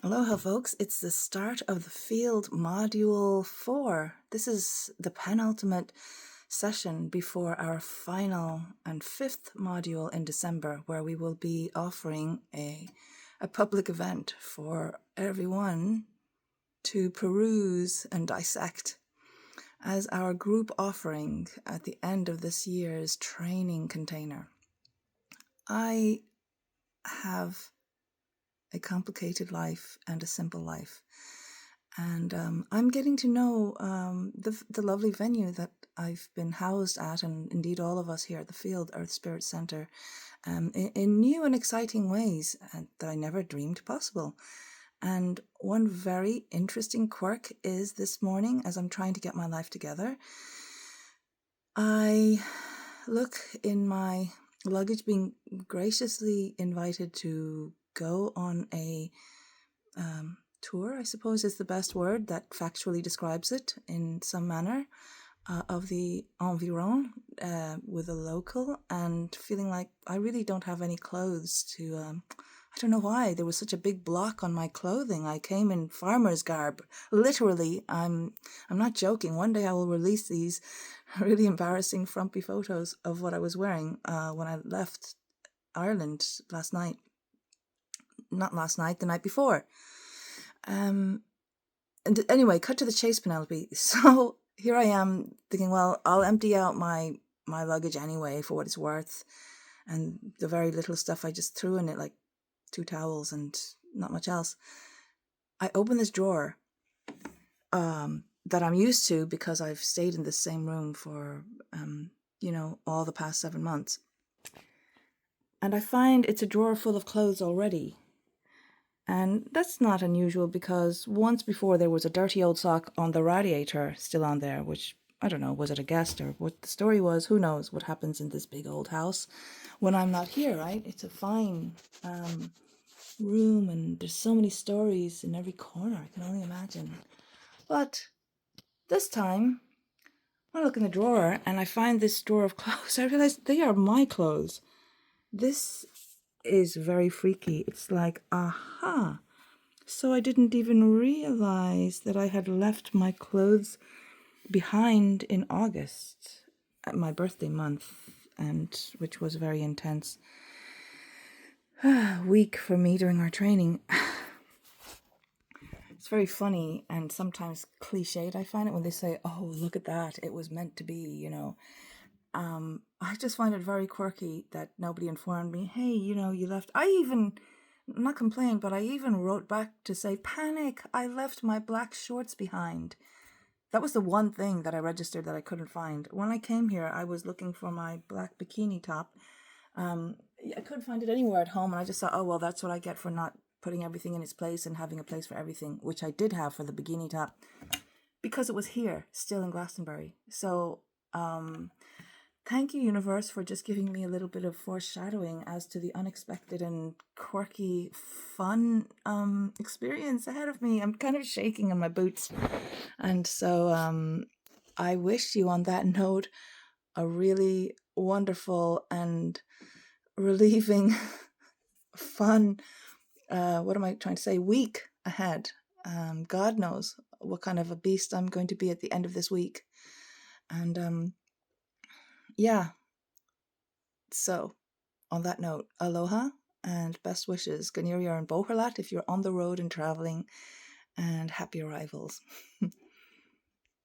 Aloha, folks. It's the start of the field module 4. This is the penultimate session before our final and 5th module in December, where we will be offering a public event for everyone to peruse and dissect as our group offering at the end of this year's training container. I have a complicated life and a simple life. And I'm getting to know the lovely venue that I've been housed at, and indeed all of us here at the Field Earth Spirit Center, in new and exciting ways that I never dreamed possible. And one very interesting quirk is this morning, as I'm trying to get my life together, I look in my luggage, being graciously invited to go on a tour, I suppose is the best word that factually describes it in some manner, of the environ with a local, and feeling like I really don't have any clothes to, I don't know why, there was such a big block on my clothing. I came in farmer's garb, literally. I'm not joking. One day I will release these really embarrassing frumpy photos of what I was wearing when I left Ireland last night. Not last night, the night before. And anyway, cut to the chase, Penelope. So here I am thinking, well, I'll empty out my luggage anyway for what it's worth. And the very little stuff I just threw in it, like 2 towels and not much else. I open this drawer that I'm used to because I've stayed in the same room for, all the past 7 months. And I find it's a drawer full of clothes already. And that's not unusual because once before there was a dirty old sock on the radiator still on there, which, I don't know, was it a guest or what the story was? Who knows what happens in this big old house when I'm not here, right? It's a fine room, and there's so many stories in every corner, I can only imagine. But this time, I look in the drawer and I find this drawer of clothes. I realize they are my clothes. This is very freaky. It's like, aha. So I didn't even realize that I had left my clothes behind in August, at my birthday month, and which was a very intense week for me during our training. It's very funny and sometimes cliched, I find it, when they say, oh, look at that, it was meant to be, I just find it very quirky that nobody informed me, hey, you left. I'm not complaining, but I even wrote back to say, panic, I left my black shorts behind. That was the one thing that I registered that I couldn't find. When I came here, I was looking for my black bikini top. I couldn't find it anywhere at home, and I just thought, oh, well, that's what I get for not putting everything in its place and having a place for everything, which I did have for the bikini top, because it was here, still in Glastonbury. So, thank you, universe, for just giving me a little bit of foreshadowing as to the unexpected and quirky, fun experience ahead of me. I'm kind of shaking in my boots. And so I wish you, on that note, a really wonderful and relieving, fun, what am I trying to say, week ahead. God knows what kind of a beast I'm going to be at the end of this week. And yeah. So, on that note, aloha and best wishes. Ganir and Boherlat if you're on the road and traveling, and happy arrivals.